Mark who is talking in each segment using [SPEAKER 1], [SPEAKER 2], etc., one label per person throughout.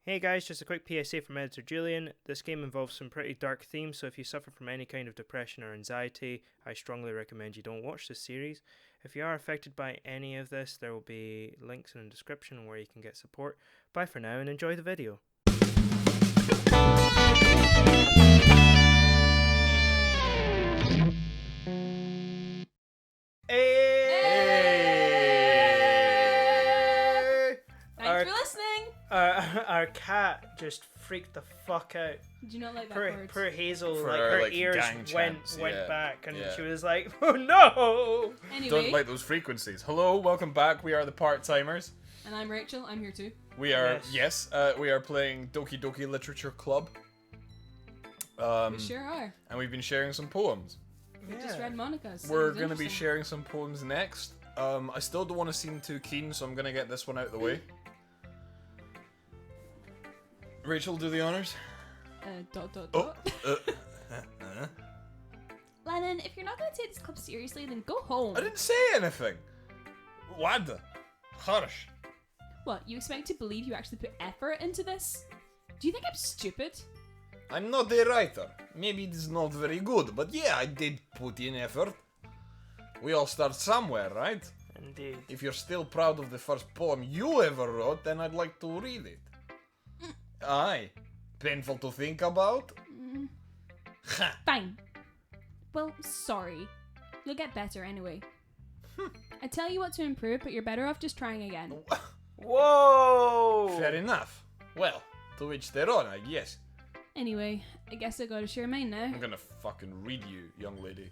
[SPEAKER 1] Hey guys, just a quick PSA from editor Julian. This game involves some pretty dark themes, so if you suffer from any kind of depression or anxiety, I strongly recommend you don't watch this series. If you are affected by any of this, there will be links in the description where you can get support. Bye for now and enjoy the video.
[SPEAKER 2] Thanks for listening.
[SPEAKER 1] Our cat just freaked the fuck out.
[SPEAKER 2] Did you not like that word?
[SPEAKER 1] Poor Hazel,
[SPEAKER 3] For
[SPEAKER 1] like
[SPEAKER 3] our,
[SPEAKER 1] her
[SPEAKER 3] like,
[SPEAKER 1] ears
[SPEAKER 3] gang
[SPEAKER 1] went
[SPEAKER 3] chants,
[SPEAKER 1] back, and
[SPEAKER 3] yeah.
[SPEAKER 1] she was like, "Oh no!"
[SPEAKER 2] Anyway,
[SPEAKER 3] Don't like those frequencies. Hello, welcome back. We are the part-timers.
[SPEAKER 2] and I'm Rachel. I'm here too.
[SPEAKER 3] We are, we are playing Doki Literature Club.
[SPEAKER 2] We sure are.
[SPEAKER 3] And we've been sharing some poems.
[SPEAKER 2] We just read Monica's.
[SPEAKER 3] We're
[SPEAKER 2] It was
[SPEAKER 3] going to be
[SPEAKER 2] interesting.
[SPEAKER 3] sharing some poems next. I still don't want to seem too keen, so I'm going to get this one out of the way. Rachel, do the honors.
[SPEAKER 2] Oh. Lennon, if you're not going to take this club seriously, then go home.
[SPEAKER 3] I didn't say anything. What? Harsh.
[SPEAKER 2] What, you expect me to believe you actually put effort into this? Do you think I'm stupid?
[SPEAKER 3] I'm not a writer. Maybe it is not very good, but yeah, I did put in effort. We all start somewhere, right?
[SPEAKER 1] Indeed.
[SPEAKER 3] If you're still proud of the first poem you ever wrote, then I'd like to read it. Aye. Painful to think about? Ha!
[SPEAKER 2] Fine. Well, sorry. You'll get better anyway. I tell you what to improve, but you're better off just trying again.
[SPEAKER 1] Whoa!
[SPEAKER 3] Fair enough. Well, to each their own, I guess.
[SPEAKER 2] Anyway, I guess I gotta share mine now.
[SPEAKER 3] I'm gonna fucking read you, young lady.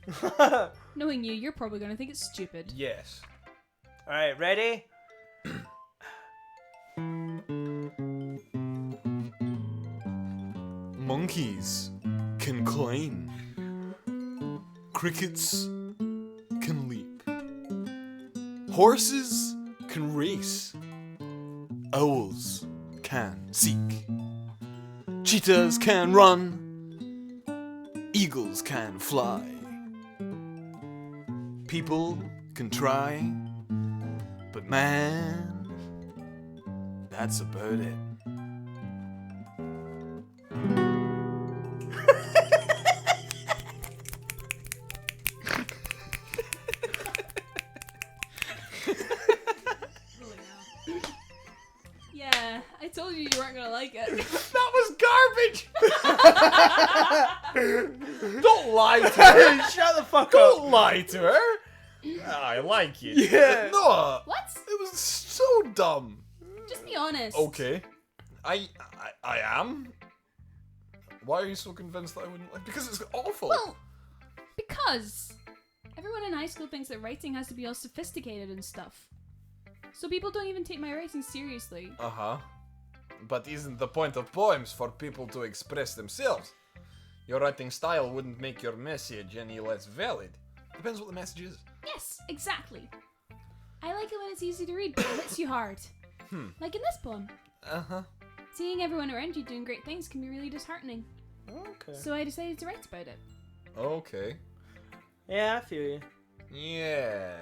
[SPEAKER 2] Knowing you, you're probably gonna think it's stupid.
[SPEAKER 3] Yes.
[SPEAKER 1] Alright, ready?
[SPEAKER 3] Monkeys can climb. Crickets can leap. Horses can race. Owls can seek. Cheetahs can run. Eagles can fly. People can try. But man, that's about it.
[SPEAKER 2] Yeah, I told you you weren't gonna like it.
[SPEAKER 3] That was garbage! Don't lie to her!
[SPEAKER 1] Shut the fuck up!
[SPEAKER 3] Don't lie to her! I like it.
[SPEAKER 1] Yeah.
[SPEAKER 3] No!
[SPEAKER 2] What?
[SPEAKER 3] It was so dumb.
[SPEAKER 2] Just be honest.
[SPEAKER 3] Okay. I am? Why are you so convinced that I wouldn't like? Because it's awful.
[SPEAKER 2] Well, because everyone in high school thinks that writing has to be all sophisticated and stuff. So people don't even take my writing seriously.
[SPEAKER 3] Uh-huh. But isn't the point of poems for people to express themselves? Your writing style wouldn't make your message any less valid. Depends what the message is.
[SPEAKER 2] Yes, exactly. I like it when it's easy to read, but it hits you hard. Like in this poem.
[SPEAKER 3] Uh-huh.
[SPEAKER 2] Seeing everyone around you doing great things can be really disheartening.
[SPEAKER 1] Okay.
[SPEAKER 2] So I decided to write about it.
[SPEAKER 3] Okay.
[SPEAKER 1] Yeah, I feel you.
[SPEAKER 3] Yeah,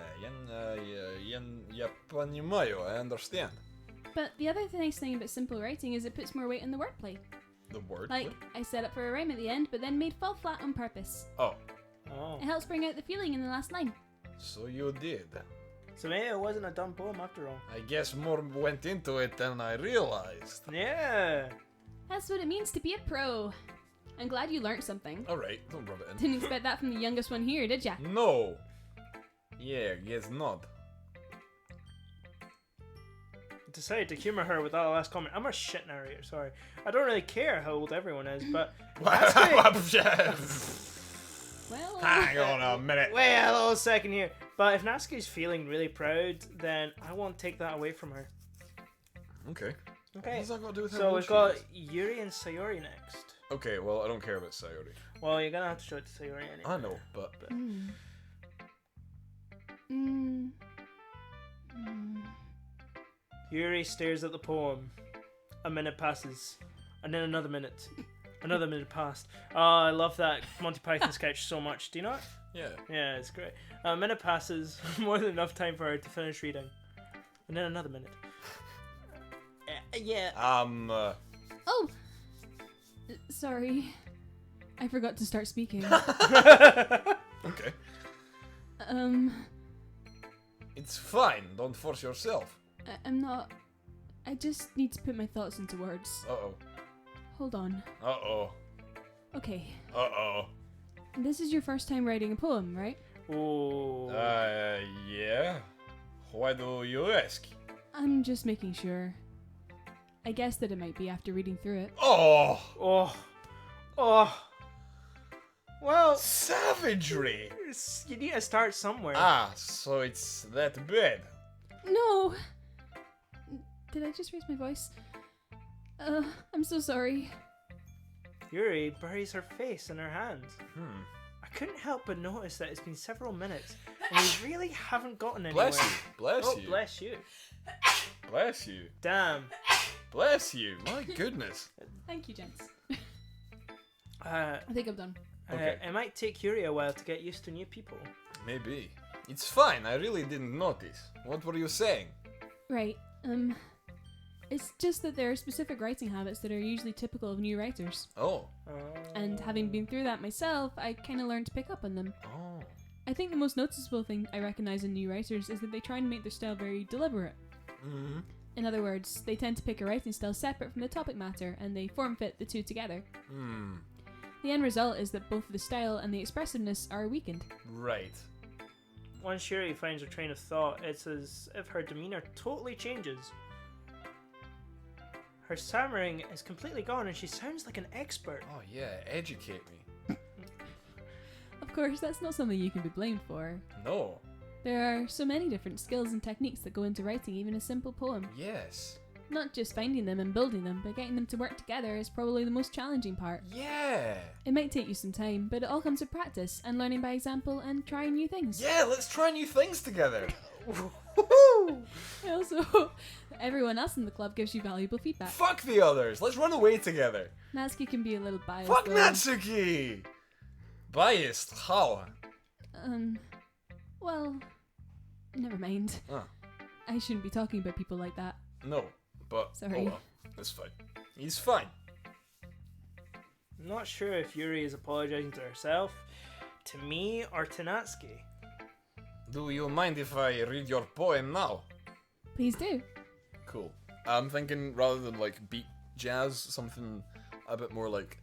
[SPEAKER 3] я понимаю, I understand.
[SPEAKER 2] But the other nice thing about simple writing is it puts more weight on the wordplay.
[SPEAKER 3] The word?
[SPEAKER 2] Like, I set up for a rhyme at the end, but then made fall flat on purpose.
[SPEAKER 3] Oh,
[SPEAKER 1] Oh.
[SPEAKER 2] It helps bring out the feeling in the last line.
[SPEAKER 3] so you did.
[SPEAKER 1] So maybe it wasn't a dumb poem after all.
[SPEAKER 3] I guess more went into it than I realized.
[SPEAKER 1] Yeah.
[SPEAKER 2] That's what it means to be a pro. I'm glad you learnt something.
[SPEAKER 3] Alright, don't rub it in.
[SPEAKER 2] Didn't expect that from the youngest one here, did ya?
[SPEAKER 3] No. Yeah, guess not.
[SPEAKER 1] Decided to humor her with that last comment. I'm a shit narrator, sorry. I don't really care how old everyone is, but
[SPEAKER 2] Well,
[SPEAKER 3] Hang on a minute.
[SPEAKER 1] wait a little second here. But if Natsuki's feeling really proud, then I won't take that away from her.
[SPEAKER 3] Okay.
[SPEAKER 1] Okay.
[SPEAKER 3] What does that got to do with how
[SPEAKER 1] So
[SPEAKER 3] old
[SPEAKER 1] we've
[SPEAKER 3] she
[SPEAKER 1] got
[SPEAKER 3] is?
[SPEAKER 1] Yuri and Sayori next.
[SPEAKER 3] Okay, well, I don't care about Sayori.
[SPEAKER 1] Well, you're gonna have to show it to Sayori anyway.
[SPEAKER 3] I know, but...
[SPEAKER 1] Yuri stares at the poem. A minute passes. And then another minute. Another minute passed. Oh, I love that Monty Python sketch so much. Do you know it?
[SPEAKER 3] Yeah.
[SPEAKER 1] Yeah, it's great. A minute passes. More than enough time for her to finish reading. And then another minute. Yeah.
[SPEAKER 2] Sorry. I forgot to start speaking.
[SPEAKER 3] Okay.
[SPEAKER 4] It's fine. Don't force yourself.
[SPEAKER 2] I'm not... I just need to put my thoughts into words.
[SPEAKER 4] Uh-oh.
[SPEAKER 2] Hold on.
[SPEAKER 4] Uh-oh.
[SPEAKER 2] Okay.
[SPEAKER 4] Uh-oh.
[SPEAKER 2] This is your first time writing a poem, right?
[SPEAKER 1] Oh.
[SPEAKER 4] Yeah? Why do you ask?
[SPEAKER 2] I'm just making sure. I guessed that it might be after reading through it.
[SPEAKER 4] Oh!
[SPEAKER 1] Oh. Well,
[SPEAKER 4] Savagery!
[SPEAKER 1] you need to start somewhere.
[SPEAKER 4] Ah, so it's that bad.
[SPEAKER 2] No! Did I just raise my voice? I'm so sorry.
[SPEAKER 1] Yuri buries her face in her hands.
[SPEAKER 3] Hmm.
[SPEAKER 1] I couldn't help but notice that it's been several minutes and we really haven't gotten anywhere.
[SPEAKER 3] Bless you. Bless
[SPEAKER 1] Oh,
[SPEAKER 3] you.
[SPEAKER 1] bless you.
[SPEAKER 4] Bless you.
[SPEAKER 1] Damn.
[SPEAKER 4] Bless you.
[SPEAKER 3] My goodness.
[SPEAKER 2] Thank you, gents.
[SPEAKER 1] I
[SPEAKER 2] I think I'm done.
[SPEAKER 4] Okay.
[SPEAKER 1] It might take Yuri a while to get used to new people.
[SPEAKER 3] Maybe. It's fine. I really didn't notice. What were you saying?
[SPEAKER 2] Right, it's just that there are specific writing habits that are usually typical of new writers.
[SPEAKER 3] Oh.
[SPEAKER 2] And having been through that myself, I kind of learned to pick up on them.
[SPEAKER 3] Oh.
[SPEAKER 2] I think the most noticeable thing I recognize in new writers is that they try and make their style very deliberate.
[SPEAKER 3] Mm-hmm.
[SPEAKER 2] In other words, they tend to pick a writing style separate from the topic matter, and they form-fit the two together.
[SPEAKER 3] Hmm.
[SPEAKER 2] The end result is that both the style and the expressiveness are weakened.
[SPEAKER 3] Right.
[SPEAKER 1] Once Yuri finds her train of thought, it's as if her demeanor totally changes. Her stammering is completely gone and she sounds like an expert.
[SPEAKER 3] Oh yeah. Educate me.
[SPEAKER 2] Of course, that's not something you can be blamed for.
[SPEAKER 3] No.
[SPEAKER 2] There are so many different skills and techniques that go into writing even a simple poem.
[SPEAKER 3] Yes.
[SPEAKER 2] Not just finding them and building them, but getting them to work together is probably the most challenging part.
[SPEAKER 3] Yeah.
[SPEAKER 2] It might take you some time, but it all comes with practice and learning by example and trying new things.
[SPEAKER 3] Yeah. Let's try new things together.
[SPEAKER 2] Also, everyone else in the club gives you valuable feedback.
[SPEAKER 3] Fuck the others. Let's run away together.
[SPEAKER 2] Natsuki can be a little biased.
[SPEAKER 3] Fuck
[SPEAKER 2] though.
[SPEAKER 3] Natsuki. Biased? How?
[SPEAKER 2] Well, never mind.
[SPEAKER 3] Oh.
[SPEAKER 2] I shouldn't be talking about people like that.
[SPEAKER 3] No. But
[SPEAKER 2] Sorry.
[SPEAKER 3] oh well. That's fine. He's fine.
[SPEAKER 1] I'm not sure if Yuri is apologizing to herself, to me, or to Natsuki.
[SPEAKER 3] Do you mind if I read your poem now?
[SPEAKER 2] Please do.
[SPEAKER 3] Cool. I'm thinking rather than like beat jazz, something a bit more like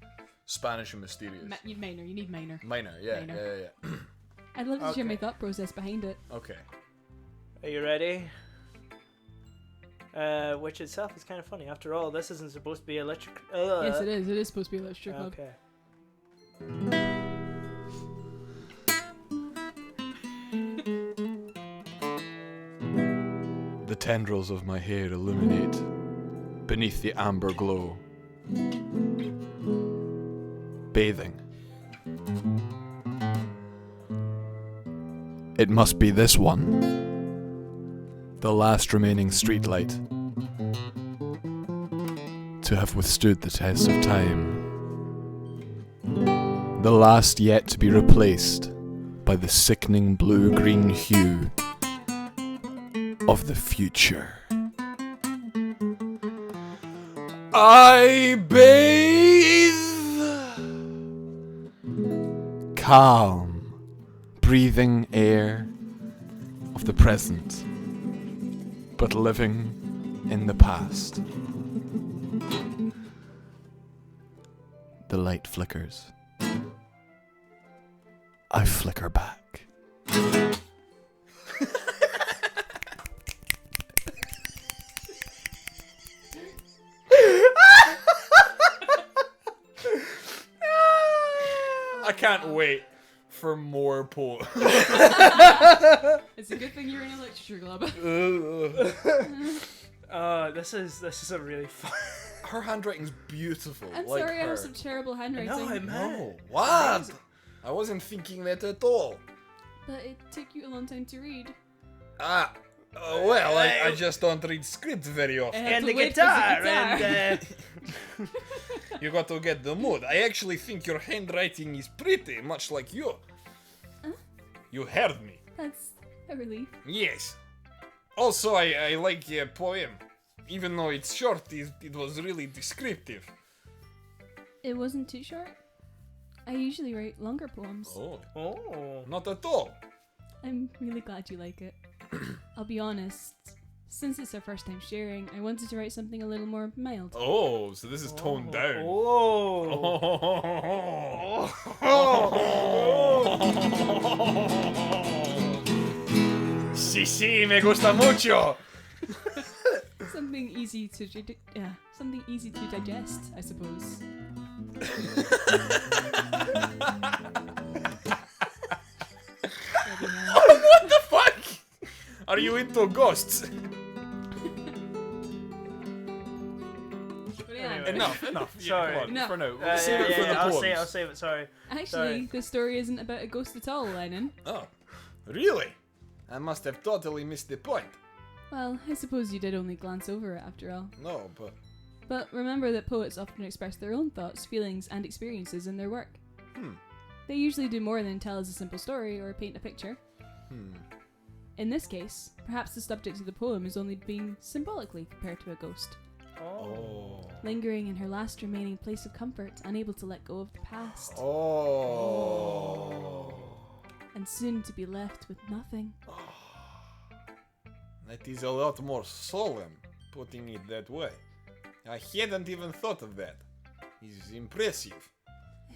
[SPEAKER 3] Spanish and mysterious.
[SPEAKER 2] You need minor.
[SPEAKER 3] Minor, yeah,
[SPEAKER 2] Minor.
[SPEAKER 3] yeah.
[SPEAKER 2] I'd love to share my
[SPEAKER 1] Okay.
[SPEAKER 2] thought process behind it.
[SPEAKER 3] Okay.
[SPEAKER 1] Are you ready? Which itself is kind of funny. After all, this isn't supposed to be a lecture.
[SPEAKER 2] Yes, it is. It is supposed to be a literature club.
[SPEAKER 1] Okay.
[SPEAKER 3] The tendrils of my hair illuminate beneath the amber glow. Bathing. It must be this one. The last remaining streetlight to have withstood the test of time. The last yet to be replaced by the sickening blue-green hue of the future. I bathe. Calm, breathing air of the present, but living in the past. The light flickers. I flicker back. I can't wait for more poems.
[SPEAKER 2] It's a good thing you're in a literature club.
[SPEAKER 1] This is a really fun.
[SPEAKER 3] Her handwriting's beautiful.
[SPEAKER 2] I'm
[SPEAKER 3] like
[SPEAKER 2] sorry, I
[SPEAKER 3] her.
[SPEAKER 2] have some terrible handwriting.
[SPEAKER 1] No, I'm
[SPEAKER 3] No, what? I wasn't thinking that at all.
[SPEAKER 2] But it took you a long time to read.
[SPEAKER 3] Well, I just don't read scripts very often.
[SPEAKER 1] And
[SPEAKER 2] to
[SPEAKER 1] the
[SPEAKER 2] wait for the
[SPEAKER 1] guitar,
[SPEAKER 2] guitar.
[SPEAKER 1] and
[SPEAKER 3] You got to get the mood. I actually think your handwriting is pretty, much like you. You heard me.
[SPEAKER 2] That's a relief.
[SPEAKER 3] Yes. Also, I like your poem. Even though it's short, it was really descriptive.
[SPEAKER 2] It wasn't too short. I usually write longer poems.
[SPEAKER 3] Oh,
[SPEAKER 1] Oh.
[SPEAKER 3] not at all.
[SPEAKER 2] I'm really glad you like it. I'll be honest. Since it's our first time sharing, I wanted to write something a little more mild.
[SPEAKER 4] Oh, so this is toned down.
[SPEAKER 1] Oh.
[SPEAKER 4] Sí, sí, me gusta mucho.
[SPEAKER 2] Something easy to digest, I suppose.
[SPEAKER 4] What the fuck? Are you into ghosts? Enough.
[SPEAKER 1] Sorry.
[SPEAKER 4] Yeah, come on,
[SPEAKER 2] Enough.
[SPEAKER 4] for now.
[SPEAKER 1] Yeah,
[SPEAKER 4] Save it for the
[SPEAKER 1] I'll
[SPEAKER 4] poems.
[SPEAKER 1] save it. Sorry.
[SPEAKER 2] Actually,
[SPEAKER 1] Sorry.
[SPEAKER 2] the story isn't about a ghost at all, Lennon.
[SPEAKER 3] Oh, really? I must have totally missed the point.
[SPEAKER 2] Well, I suppose you did only glance over it after all.
[SPEAKER 3] No, but...
[SPEAKER 2] But remember that poets often express their own thoughts, feelings, and experiences in their work. They usually do more than tell us a simple story or paint a picture. In this case, perhaps the subject of the poem is only being symbolically compared to a ghost,
[SPEAKER 3] Oh.
[SPEAKER 2] lingering in her last remaining place of comfort, unable to let go of the past,
[SPEAKER 3] Oh.
[SPEAKER 2] and soon to be left with nothing.
[SPEAKER 3] That is a lot more solemn, putting it that way. I hadn't even thought of that. It's impressive.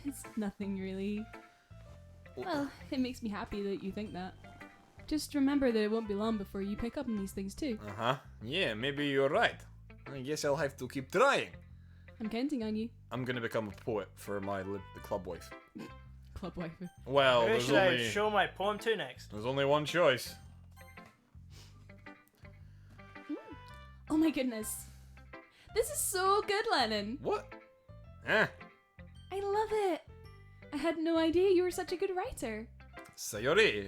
[SPEAKER 2] It's nothing really. Well, it makes me happy that you think that. Just remember that it won't be long before you pick up on these things too.
[SPEAKER 3] Uh-huh. Yeah, maybe you're right. I guess I'll have to keep trying.
[SPEAKER 2] I'm counting on you,
[SPEAKER 3] I'm gonna become a poet for my the club wife.
[SPEAKER 2] club wife.
[SPEAKER 4] Well,
[SPEAKER 1] Who
[SPEAKER 4] there's
[SPEAKER 1] should I
[SPEAKER 4] only,
[SPEAKER 1] show my poem to next?
[SPEAKER 4] there's only one choice.
[SPEAKER 2] Oh my goodness. This is so good, Lennon.
[SPEAKER 3] What? Eh?
[SPEAKER 2] I love it. I had no idea you were such a good writer.
[SPEAKER 3] Sayori,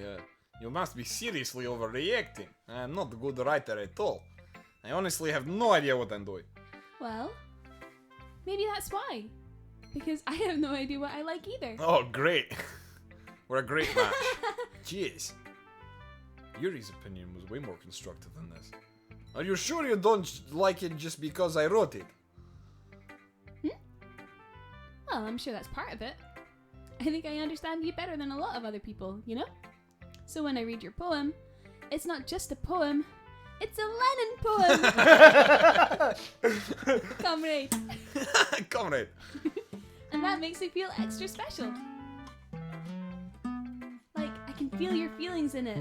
[SPEAKER 3] you must be seriously overreacting. I'm not a good writer at all. I honestly have no idea what I'm doing.
[SPEAKER 2] Well, maybe that's why. Because I have no idea what I like either.
[SPEAKER 3] Oh, great. We're a great match. Jeez. Yuri's opinion was way more constructive than this. Are you sure you don't like it just because I wrote it?
[SPEAKER 2] Well, I'm sure that's part of it. I think I understand you better than a lot of other people, you know? So when I read your poem, it's not just a poem, it's a Lennon poem! Comrade.
[SPEAKER 3] Comrade.
[SPEAKER 2] And that makes me feel extra special. Like, I can feel your feelings in it.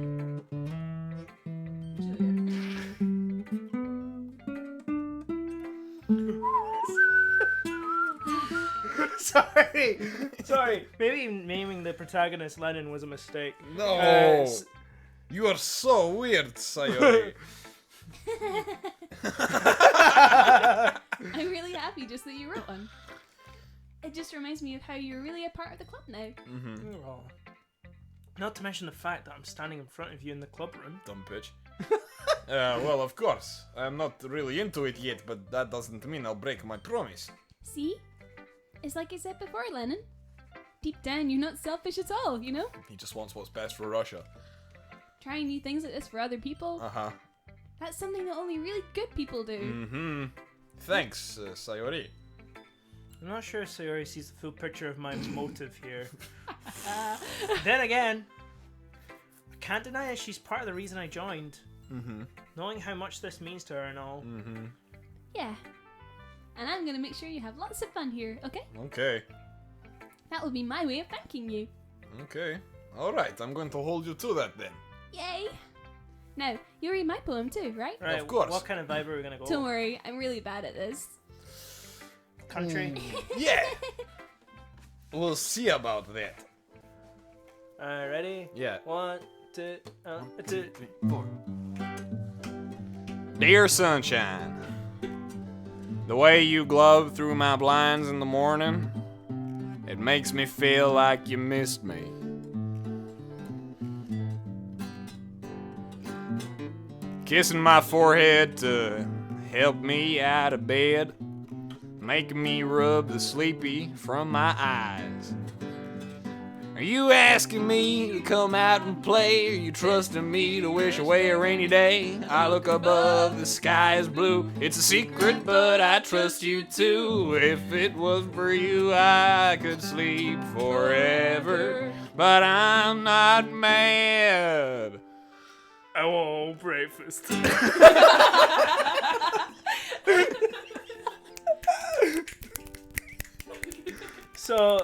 [SPEAKER 1] Sorry. Maybe naming the protagonist Lennon was a mistake.
[SPEAKER 3] No. You are so weird, Sayori.
[SPEAKER 2] I'm really happy just that you wrote one. It just reminds me of how you're really a part of the club now.
[SPEAKER 1] Oh. Not to mention the fact that I'm standing in front of you in the club room.
[SPEAKER 3] Dumb bitch. Well, of course. I'm not really into it yet, but that doesn't mean I'll break my promise.
[SPEAKER 2] See? It's like I said before, Lennon. Deep down, you're not selfish at all, you know?
[SPEAKER 3] He just wants what's best for Russia.
[SPEAKER 2] Trying new things like this for other people.
[SPEAKER 3] Uh-huh.
[SPEAKER 2] That's something that only really good people do.
[SPEAKER 3] Mm-hmm. Thanks, Sayori.
[SPEAKER 1] I'm not sure Sayori sees the full picture of my motive here. Then again, I can't deny it, she's part of the reason I joined.
[SPEAKER 3] Mm-hmm.
[SPEAKER 1] Knowing how much this means to her and all.
[SPEAKER 3] Mm-hmm.
[SPEAKER 2] Yeah. And I'm gonna make sure you have lots of fun here, okay?
[SPEAKER 3] Okay.
[SPEAKER 2] That will be my way of thanking you.
[SPEAKER 3] Okay. Alright, I'm going to hold you to that then.
[SPEAKER 2] Yay! Now, you read my poem too, right?
[SPEAKER 1] Right,
[SPEAKER 3] Of course.
[SPEAKER 1] What kind of vibe are we gonna go?
[SPEAKER 2] Don't worry, I'm really bad at this.
[SPEAKER 1] Country.
[SPEAKER 3] Yeah! We'll see about that.
[SPEAKER 1] Ready?
[SPEAKER 3] Yeah.
[SPEAKER 1] 1, 2, 2.
[SPEAKER 3] 3, 4. Dear sunshine, the way you glove through my blinds in the morning, it makes me feel like you missed me. Kissing my forehead to help me out of bed, making me rub the sleepy from my eyes. Are you asking me to come out and play? Are you trusting me to wish away a rainy day? I look above, the sky is blue. It's a secret, but I trust you too. If it was for you, I could sleep forever. But I'm not mad.
[SPEAKER 1] I want breakfast. So,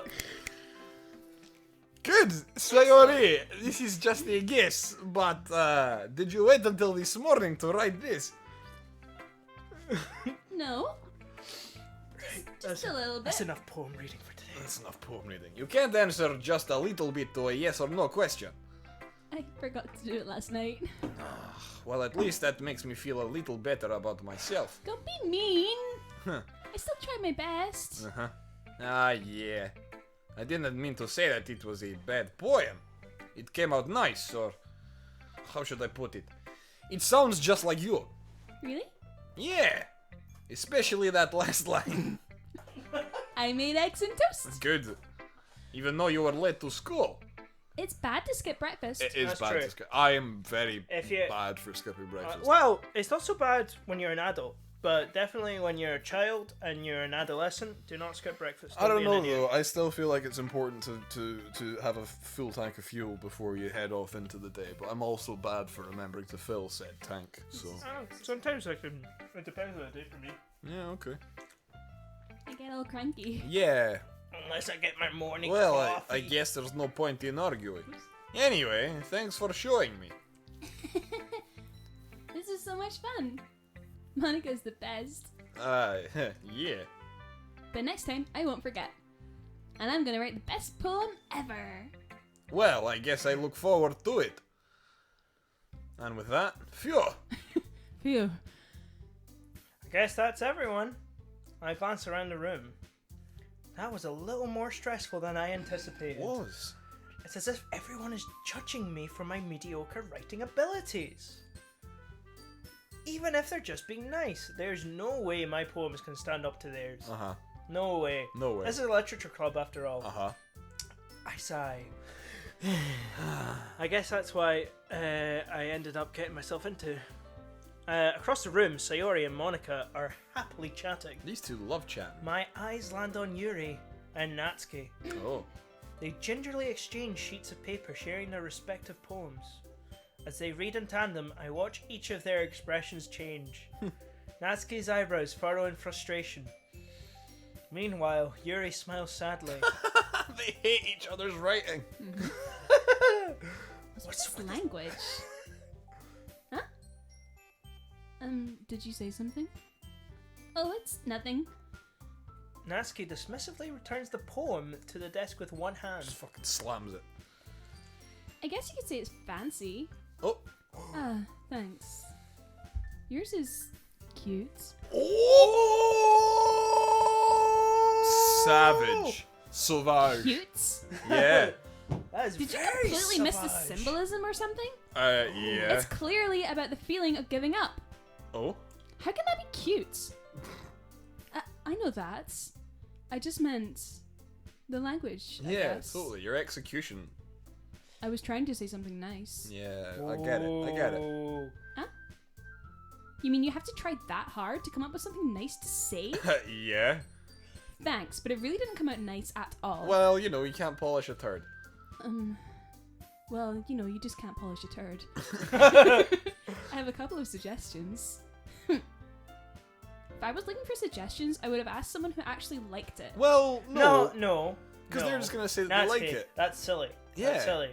[SPEAKER 3] Good, Sayori. This is just a guess, but did you wait until this morning to write this?
[SPEAKER 2] No. Just a little bit.
[SPEAKER 1] that's enough poem reading for today.
[SPEAKER 3] That's enough poem reading. You can't answer just a little bit to a yes or no question.
[SPEAKER 2] I forgot to do it last night.
[SPEAKER 3] Well, at least that makes me feel a little better about myself.
[SPEAKER 2] Don't be mean.
[SPEAKER 3] Huh.
[SPEAKER 2] I still tried my best.
[SPEAKER 3] Uh-huh. Ah, yeah. I didn't mean to say that it was a bad poem. It came out nice, or... how should I put it? It sounds just like you.
[SPEAKER 2] Really?
[SPEAKER 3] Yeah. Especially that last line.
[SPEAKER 2] I made eggs and toast.
[SPEAKER 3] Good. Even though you were late to school.
[SPEAKER 2] It's bad to skip breakfast.
[SPEAKER 3] It is
[SPEAKER 1] That's
[SPEAKER 3] bad
[SPEAKER 1] true.
[SPEAKER 3] to skip. I am very
[SPEAKER 1] If you-
[SPEAKER 3] bad for skipping breakfast.
[SPEAKER 1] Well, it's not so bad when you're an adult, but definitely when you're a child and you're an adolescent, do not skip breakfast.
[SPEAKER 5] I don't
[SPEAKER 1] be an
[SPEAKER 5] know
[SPEAKER 1] idiot.
[SPEAKER 5] though. I still feel like it's important to have a full tank of fuel before you head off into the day. But I'm also bad for remembering to fill said tank. So
[SPEAKER 1] Sometimes I can. It depends on the day for me.
[SPEAKER 5] yeah, okay.
[SPEAKER 2] I get all cranky.
[SPEAKER 3] Yeah.
[SPEAKER 1] Unless I get my morning
[SPEAKER 3] Well,
[SPEAKER 1] coffee.
[SPEAKER 3] I guess there's no point in arguing. Anyway, thanks for showing me.
[SPEAKER 2] This is so much fun. Monica's the best.
[SPEAKER 3] Yeah.
[SPEAKER 2] But next time, I won't forget. And I'm gonna write the best poem ever.
[SPEAKER 3] Well, I guess I look forward to it. And with that, phew.
[SPEAKER 2] Phew.
[SPEAKER 1] I guess that's everyone. I glance around the room. That was a little more stressful than I anticipated.
[SPEAKER 3] Was.
[SPEAKER 1] It's as if everyone is judging me for my mediocre writing abilities. Even if they're just being nice, there's no way my poems can stand up to theirs.
[SPEAKER 3] Uh-huh.
[SPEAKER 1] No way.
[SPEAKER 3] No way.
[SPEAKER 1] This is a literature club after all.
[SPEAKER 3] Uh-huh.
[SPEAKER 1] I sigh. I guess that's why I ended up getting myself into. Across the room, Sayori and Monica are happily chatting.
[SPEAKER 3] These two love chatting.
[SPEAKER 1] My eyes land on Yuri and Natsuki.
[SPEAKER 3] Oh.
[SPEAKER 1] They gingerly exchange sheets of paper sharing their respective poems. As they read in tandem, I watch each of their expressions change. Natsuki's eyebrows furrow in frustration. Meanwhile, Yuri smiles sadly.
[SPEAKER 3] They hate each other's writing.
[SPEAKER 2] What's this language? Huh? Did you say something? Oh, it's nothing.
[SPEAKER 1] Natsuki dismissively returns the poem to the desk with one hand.
[SPEAKER 3] Just fucking slams it.
[SPEAKER 2] I guess you could say it's fancy.
[SPEAKER 3] Oh.
[SPEAKER 2] Ah, thanks. Yours is cute.
[SPEAKER 3] Oh! Savage. Sauvage.
[SPEAKER 2] Cute?
[SPEAKER 3] Yeah.
[SPEAKER 1] That is
[SPEAKER 2] Did you
[SPEAKER 1] very
[SPEAKER 2] completely miss the
[SPEAKER 1] savage.
[SPEAKER 2] symbolism or something?
[SPEAKER 3] Yeah.
[SPEAKER 2] It's clearly about the feeling of giving up.
[SPEAKER 3] Oh?
[SPEAKER 2] How can that be cute? I know that. I just meant the language. I
[SPEAKER 3] Yeah,
[SPEAKER 2] guess.
[SPEAKER 3] totally. Your execution.
[SPEAKER 2] I was trying to say something nice.
[SPEAKER 3] Yeah, I get it. I get it.
[SPEAKER 1] Ooh.
[SPEAKER 2] You mean you have to try that hard to come up with something nice to say?
[SPEAKER 3] Yeah.
[SPEAKER 2] Thanks, but it really didn't come out nice at all.
[SPEAKER 3] Well, you know, you can't polish a turd.
[SPEAKER 2] Well, you know, you just can't polish a turd. I have a couple of suggestions. If I was looking for suggestions, I would have asked someone who actually liked it.
[SPEAKER 3] Well,
[SPEAKER 1] No.
[SPEAKER 3] Because
[SPEAKER 1] no.
[SPEAKER 3] they're just gonna say that
[SPEAKER 1] Natsuki,
[SPEAKER 3] they like it.
[SPEAKER 1] That's silly.
[SPEAKER 3] Yeah.
[SPEAKER 1] That's silly.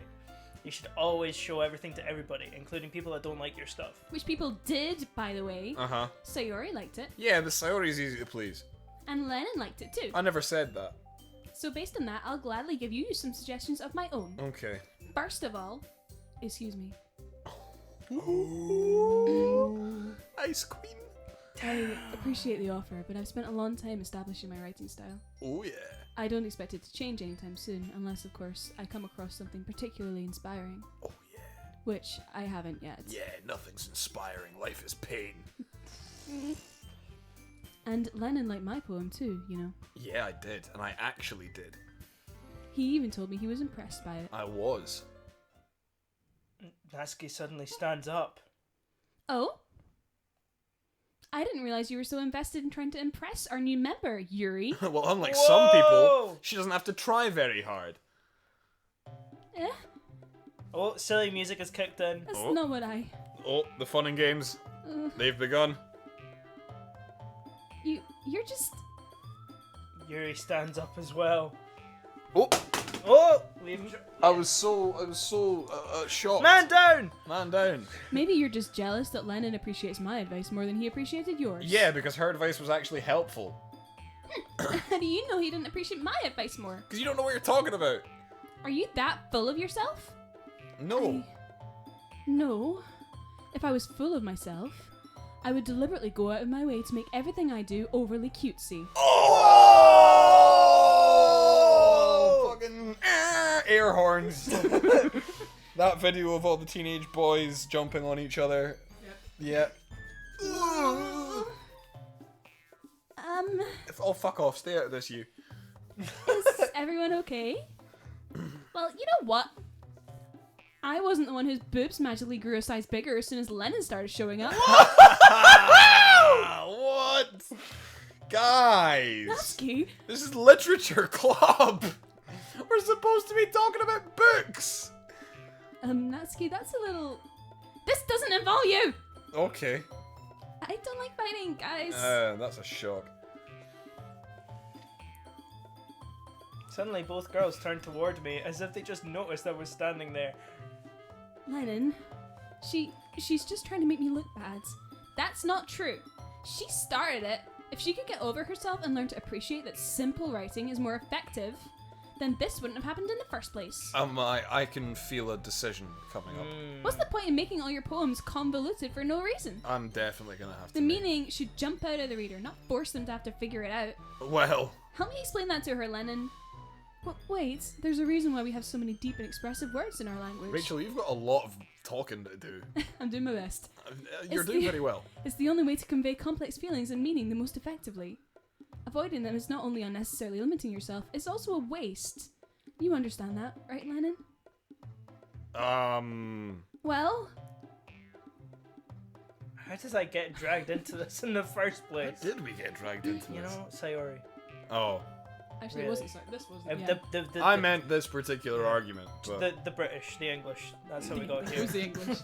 [SPEAKER 1] You should always show everything to everybody, including people that don't like your stuff.
[SPEAKER 2] Which people did, by the way.
[SPEAKER 3] Uh-huh.
[SPEAKER 2] Sayori liked it,
[SPEAKER 3] Yeah, the Sayori's easy to please.
[SPEAKER 2] and Lennon liked it too.
[SPEAKER 3] I never said that.
[SPEAKER 2] So based on that, I'll gladly give you some suggestions of my own.
[SPEAKER 3] Okay.
[SPEAKER 2] First of all, excuse me.
[SPEAKER 3] Ice Queen.
[SPEAKER 2] I appreciate the offer, but I've spent a long time establishing my writing style.
[SPEAKER 3] Oh, yeah.
[SPEAKER 2] I don't expect it to change anytime soon, unless, of course, I come across something particularly inspiring.
[SPEAKER 3] Oh, yeah.
[SPEAKER 2] Which I haven't yet.
[SPEAKER 3] Yeah, nothing's inspiring. Life is pain.
[SPEAKER 2] And Lennon liked my poem too, you know.
[SPEAKER 3] Yeah, I did. And I actually did.
[SPEAKER 2] He even told me he was impressed by it.
[SPEAKER 5] I was.
[SPEAKER 1] Natsuki suddenly stands up.
[SPEAKER 2] Oh? I didn't realize you were so invested in trying to impress our new member, Yuri.
[SPEAKER 5] Well, unlike some people, she doesn't have to try very hard.
[SPEAKER 2] Eh?
[SPEAKER 1] Oh, silly music has kicked in.
[SPEAKER 2] That's not what I...
[SPEAKER 5] Oh, the fun and games. They've begun.
[SPEAKER 2] You're just...
[SPEAKER 1] Yuri stands up as well.
[SPEAKER 5] Oh!
[SPEAKER 1] Oh!
[SPEAKER 5] I was so shocked.
[SPEAKER 1] Man down!
[SPEAKER 5] Man down.
[SPEAKER 2] Maybe you're just jealous that Lennon appreciates my advice more than he appreciated yours.
[SPEAKER 5] Yeah, because her advice was actually helpful.
[SPEAKER 2] How do you know he didn't appreciate my advice more?
[SPEAKER 5] Because you don't know what you're talking about.
[SPEAKER 2] Are you that full of yourself?
[SPEAKER 5] No.
[SPEAKER 2] No. If I was full of myself, I would deliberately go out of my way to make everything I do overly cutesy.
[SPEAKER 5] Oh! Fucking air horns. That video of all the teenage boys jumping on each other. Yep. Oh, fuck off. Stay out of this, you.
[SPEAKER 2] Is everyone okay? Well, you know what? I wasn't the one whose boobs magically grew a size bigger as soon as Lennon started showing up.
[SPEAKER 5] What? Guys.
[SPEAKER 2] Natsuki,
[SPEAKER 5] This is literature club. We're supposed to be talking about books.
[SPEAKER 2] Natsuki, that's a little... This doesn't involve you!
[SPEAKER 5] Okay.
[SPEAKER 2] I don't like fighting, guys.
[SPEAKER 5] That's a shock.
[SPEAKER 1] Suddenly both girls turned toward me as if they just noticed I was standing there.
[SPEAKER 2] Lennon, she's just trying to make me look bad. That's not true. She started it. If she could get over herself and learn to appreciate that simple writing is more effective, then this wouldn't have happened in the first place.
[SPEAKER 5] I can feel a decision coming up.
[SPEAKER 2] What's the point in making all your poems convoluted for no reason?
[SPEAKER 5] I'm definitely gonna have to.
[SPEAKER 2] The meaning should jump out of the reader, not force them to have to figure it out.
[SPEAKER 5] Well,
[SPEAKER 2] Help me explain that to her, Lennon. Wait, there's a reason why we have so many deep and expressive words in our language.
[SPEAKER 5] Rachel, you've got a lot of talking to do.
[SPEAKER 2] I'm doing my best.
[SPEAKER 5] You're
[SPEAKER 2] It's
[SPEAKER 5] doing
[SPEAKER 2] the-
[SPEAKER 5] very well.
[SPEAKER 2] It's the only way to convey complex feelings and meaning the most effectively. Avoiding them is not only unnecessarily limiting yourself, it's also a waste. You understand that, right, Lennon? Well,
[SPEAKER 1] How did I get dragged into this in the first
[SPEAKER 5] How
[SPEAKER 1] place?
[SPEAKER 5] did we get dragged into
[SPEAKER 1] You
[SPEAKER 5] this?
[SPEAKER 1] know, Sayori.
[SPEAKER 5] Oh,
[SPEAKER 2] actually,
[SPEAKER 1] Really?
[SPEAKER 2] it wasn't. Sorry, this was.
[SPEAKER 5] I meant this particular argument, but
[SPEAKER 1] the British, the English. That's how we got
[SPEAKER 2] It
[SPEAKER 1] here.
[SPEAKER 2] was the English.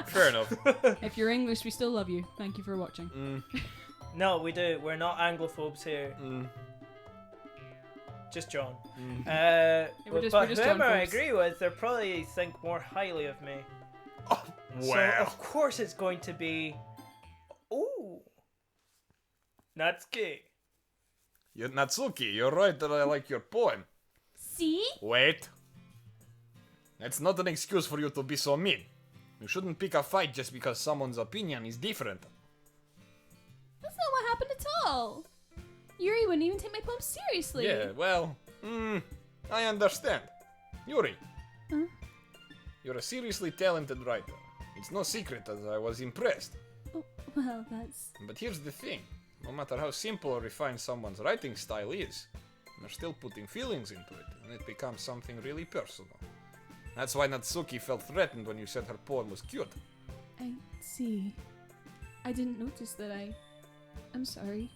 [SPEAKER 5] fair enough.
[SPEAKER 2] If you're English, we still love you. Thank you for watching.
[SPEAKER 1] No, we do. We're not Anglophobes here. Just John.
[SPEAKER 2] we're
[SPEAKER 1] But
[SPEAKER 2] just John
[SPEAKER 1] whoever I
[SPEAKER 2] phobes.
[SPEAKER 1] agree with, they probably think more highly of me.
[SPEAKER 5] Oh,
[SPEAKER 1] So
[SPEAKER 5] wow.
[SPEAKER 1] of course it's going to be. Ooh. Natsuki.
[SPEAKER 5] Natsuki, you're right that I like your poem.
[SPEAKER 2] See?
[SPEAKER 5] Wait. That's not an excuse for you to be so mean. You shouldn't pick a fight just because someone's opinion is different.
[SPEAKER 2] That's not what happened at all. Yuri wouldn't even take my poem seriously.
[SPEAKER 5] Yeah, well, I understand. Yuri,
[SPEAKER 2] Huh?
[SPEAKER 5] you're a seriously talented writer. It's no secret that I was impressed.
[SPEAKER 2] Oh, well, that's...
[SPEAKER 5] But here's the thing. No matter how simple or refined someone's writing style is, they're still putting feelings into it, and it becomes something really personal. That's why Natsuki felt threatened when you said her poem was cute.
[SPEAKER 2] I see. I didn't notice that I'm sorry.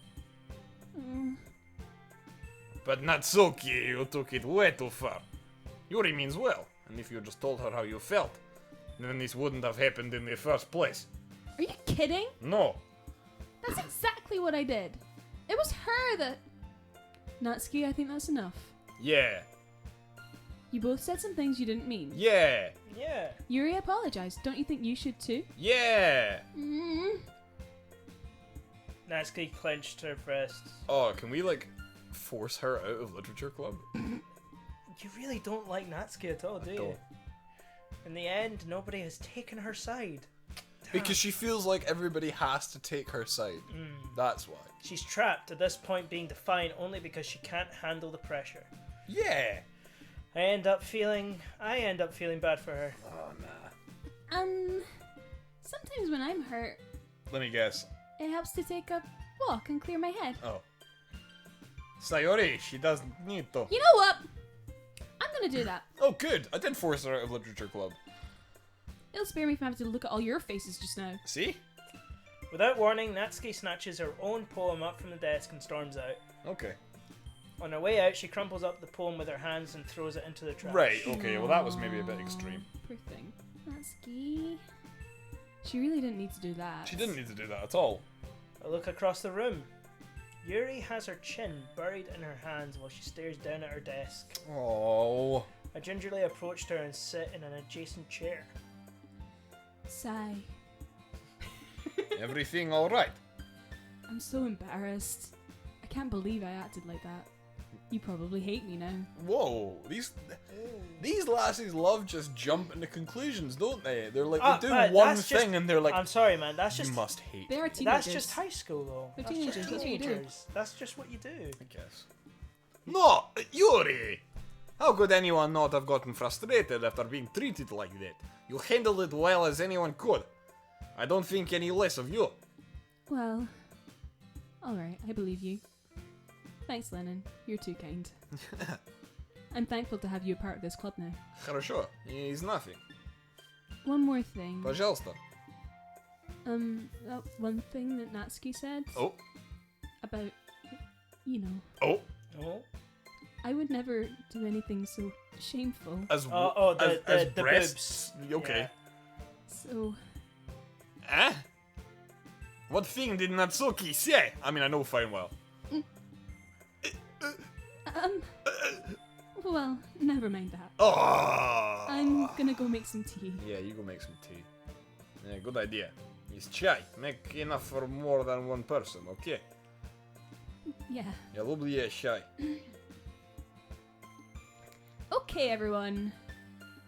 [SPEAKER 5] But Natsuki, you took it way too far. Yuri means well, and if you just told her how you felt, then this wouldn't have happened in the first place.
[SPEAKER 2] Are you kidding?
[SPEAKER 5] No.
[SPEAKER 2] That's exactly what I did. It was her that... Natsuki, I think that's enough.
[SPEAKER 5] Yeah.
[SPEAKER 2] You both said some things you didn't mean.
[SPEAKER 5] Yeah.
[SPEAKER 1] Yeah.
[SPEAKER 2] Yuri apologized. Don't you think you should too?
[SPEAKER 5] Yeah.
[SPEAKER 1] Natsuki clenched her fists.
[SPEAKER 5] Oh, can we, force her out of literature club?
[SPEAKER 1] You really don't like Natsuki at all, do you?
[SPEAKER 5] don't.
[SPEAKER 1] In the end, nobody has taken her side.
[SPEAKER 5] Because she feels like everybody has to take her side. That's why.
[SPEAKER 1] She's trapped at this point, being defiant only because she can't handle the pressure.
[SPEAKER 5] Yeah.
[SPEAKER 1] I end up feeling bad for her.
[SPEAKER 5] Oh, nah.
[SPEAKER 2] Sometimes when I'm hurt,
[SPEAKER 5] Let me guess.
[SPEAKER 2] it helps to take a walk and clear my head.
[SPEAKER 5] Oh. Sayori, she doesn't need to.
[SPEAKER 2] You know what? gonna do that.
[SPEAKER 5] Oh, good. I did force her out of literature club.
[SPEAKER 2] It'll spare me from having to look at all your faces just now.
[SPEAKER 5] See?
[SPEAKER 1] Without warning, Natsuki snatches her own poem up from the desk and storms out.
[SPEAKER 5] Okay.
[SPEAKER 1] On her way out, she crumples up the poem with her hands and throws it into the trash.
[SPEAKER 5] Right, okay, well that was maybe a bit extreme.
[SPEAKER 2] Poor thing. Natsuki. She really didn't need to do that.
[SPEAKER 5] She didn't need to do that at all.
[SPEAKER 1] A look across the room. Yuri has her chin buried in her hands while she stares down at her desk.
[SPEAKER 5] Oh.
[SPEAKER 1] I gingerly approached her and sit in an adjacent chair.
[SPEAKER 2] Sigh.
[SPEAKER 5] Everything alright?
[SPEAKER 2] I'm so embarrassed. I can't believe I acted like that. You probably hate me now.
[SPEAKER 5] Whoa, these lassies love just jumping to conclusions, don't they? They're like, they do
[SPEAKER 1] but
[SPEAKER 5] one
[SPEAKER 1] that's
[SPEAKER 5] thing
[SPEAKER 1] just-
[SPEAKER 5] and they're like,
[SPEAKER 1] I'm sorry, man. That's
[SPEAKER 5] you
[SPEAKER 1] just
[SPEAKER 5] must hate.
[SPEAKER 2] They are
[SPEAKER 1] that's
[SPEAKER 2] teenagers.
[SPEAKER 1] just high school, though.
[SPEAKER 2] They're
[SPEAKER 1] That's
[SPEAKER 2] teenagers,
[SPEAKER 1] just
[SPEAKER 2] that's what you do.
[SPEAKER 1] teenagers. That's just what you do.
[SPEAKER 5] I guess. No, Yuri! How could anyone not have gotten frustrated after being treated like that? You handled it well as anyone could. I don't think any less of you.
[SPEAKER 2] Well, alright, I believe you. Thanks, Lennon. You're too kind. I'm thankful to have you a part of this club now.
[SPEAKER 5] Хорошо, is nothing.
[SPEAKER 2] One more thing.
[SPEAKER 5] Пожалуйста.
[SPEAKER 2] That one thing that Natsuki said
[SPEAKER 5] Oh,
[SPEAKER 2] about, you know,
[SPEAKER 5] oh.
[SPEAKER 1] Oh,
[SPEAKER 2] I would never do anything so shameful.
[SPEAKER 5] As
[SPEAKER 1] the
[SPEAKER 5] breasts?
[SPEAKER 1] boobs.
[SPEAKER 5] Okay.
[SPEAKER 2] So,
[SPEAKER 5] Eh? What thing did Natsuki say? I mean, I know fine well.
[SPEAKER 2] well, never mind that.
[SPEAKER 5] Oh.
[SPEAKER 2] I'm gonna go make some tea.
[SPEAKER 5] Yeah, you go make some tea. Yeah, good idea. It's chai. Make enough for more than one person, okay?
[SPEAKER 2] Yeah.
[SPEAKER 5] Я люблю чай.
[SPEAKER 2] Okay, everyone.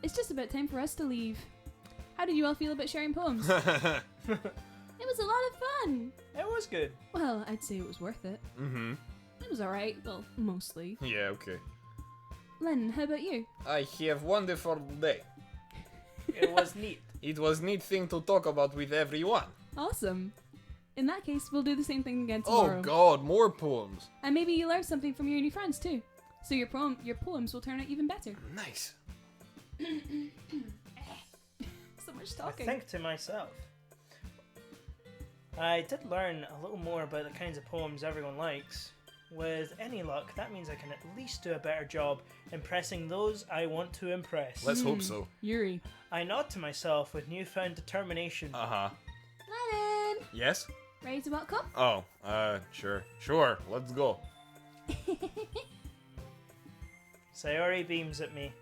[SPEAKER 2] It's just about time for us to leave. How did you all feel about sharing poems? It was a lot of fun.
[SPEAKER 1] it was good.
[SPEAKER 2] Well, I'd say it was worth it.
[SPEAKER 5] Mm-hmm.
[SPEAKER 2] It was alright, well, mostly.
[SPEAKER 5] Yeah, okay.
[SPEAKER 2] Len, how about you?
[SPEAKER 5] I have wonderful day.
[SPEAKER 1] It was neat.
[SPEAKER 5] It was neat thing to talk about with everyone.
[SPEAKER 2] Awesome. In that case, we'll do the same thing again tomorrow.
[SPEAKER 5] Oh god, more poems.
[SPEAKER 2] And maybe you learn something from your new friends too. So your poems will turn out even better.
[SPEAKER 5] Nice.
[SPEAKER 2] So much
[SPEAKER 1] I
[SPEAKER 2] talking.
[SPEAKER 1] think to myself. I did learn a little more about the kinds of poems everyone likes. With any luck, that means I can at least do a better job impressing those I want to impress.
[SPEAKER 5] Let's hope so.
[SPEAKER 2] Yuri.
[SPEAKER 1] I nod to myself with newfound determination.
[SPEAKER 5] Uh-huh.
[SPEAKER 2] Len!
[SPEAKER 5] Yes?
[SPEAKER 2] Ready to welcome?
[SPEAKER 5] Oh, sure. Sure, let's go.
[SPEAKER 1] Sayori beams at me.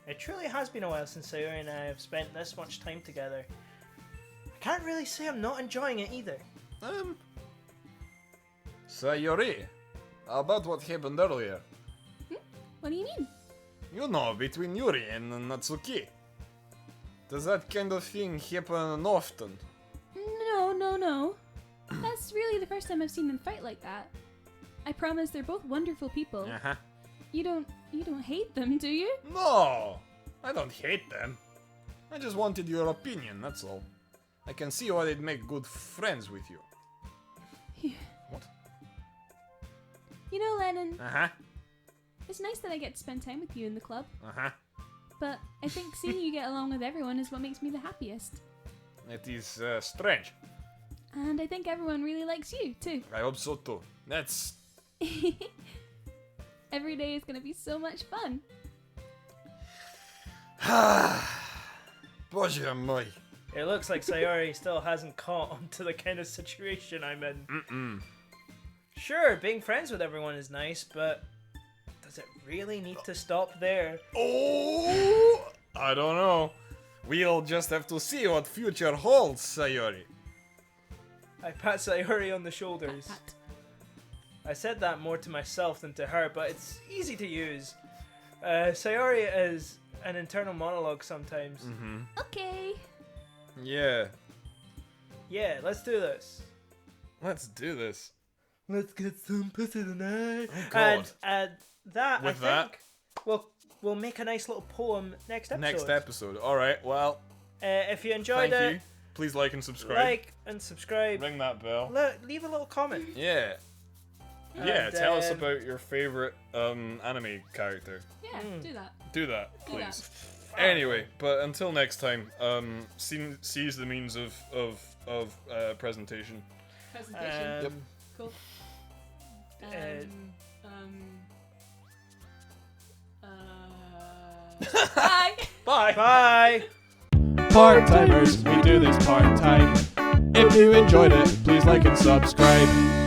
[SPEAKER 1] It truly has been a while since Sayori and I have spent this much time together. I can't really say I'm not enjoying it either.
[SPEAKER 5] Sayori, about what happened earlier.
[SPEAKER 2] What do you mean?
[SPEAKER 5] You know, between Yuri and Natsuki. Does that kind of thing happen often?
[SPEAKER 2] No. That's really the first time I've seen them fight like that. I promise they're both wonderful people.
[SPEAKER 5] Uh-huh.
[SPEAKER 2] You don't hate them, do you?
[SPEAKER 5] No, I don't hate them. I just wanted your opinion, that's all. I can see why they'd make good friends with you. What?
[SPEAKER 2] You know, Lennon,
[SPEAKER 5] Uh-huh.
[SPEAKER 2] it's nice that I get to spend time with you in the club,
[SPEAKER 5] Uh-huh.
[SPEAKER 2] but I think seeing you get along with everyone is what makes me the happiest.
[SPEAKER 5] It is strange.
[SPEAKER 2] And I think everyone really likes you, too.
[SPEAKER 5] I hope so too. That's...
[SPEAKER 2] Every day is gonna be so much fun.
[SPEAKER 5] Боже мой.
[SPEAKER 1] It looks like Sayori still hasn't caught on to the kind of situation I'm in. Sure, being friends with everyone is nice, but does it really need to stop there?
[SPEAKER 5] Oh! I don't know. We'll just have to see what future holds, Sayori.
[SPEAKER 1] I pat Sayori on the shoulders.
[SPEAKER 2] Pat.
[SPEAKER 1] I said that more to myself than to her, but it's easy to use. Sayori is an internal monologue sometimes.
[SPEAKER 2] Okay.
[SPEAKER 5] Yeah.
[SPEAKER 1] Yeah, let's do this.
[SPEAKER 5] Let's do this.
[SPEAKER 1] Let's get some pussy tonight.
[SPEAKER 5] Oh, God.
[SPEAKER 1] And that,
[SPEAKER 5] With
[SPEAKER 1] I
[SPEAKER 5] that?
[SPEAKER 1] think, we'll make a nice little poem next episode.
[SPEAKER 5] Next episode. Alright, well,
[SPEAKER 1] If you enjoyed
[SPEAKER 5] thank
[SPEAKER 1] it,
[SPEAKER 5] you. Please like and subscribe.
[SPEAKER 1] like and subscribe.
[SPEAKER 5] Ring that bell.
[SPEAKER 1] Leave a little comment.
[SPEAKER 5] Yeah.
[SPEAKER 4] Yeah,
[SPEAKER 1] And,
[SPEAKER 4] tell us about your favorite anime character.
[SPEAKER 2] Yeah, do that.
[SPEAKER 4] Do that,
[SPEAKER 2] Do
[SPEAKER 4] please. Anyway, but until next time, seize the means of presentation.
[SPEAKER 2] Presentation.
[SPEAKER 5] Yep.
[SPEAKER 2] Cool. Bye.
[SPEAKER 5] Bye.
[SPEAKER 1] Bye.
[SPEAKER 5] Part-timers, we do this part-time. If you enjoyed it, please like and subscribe.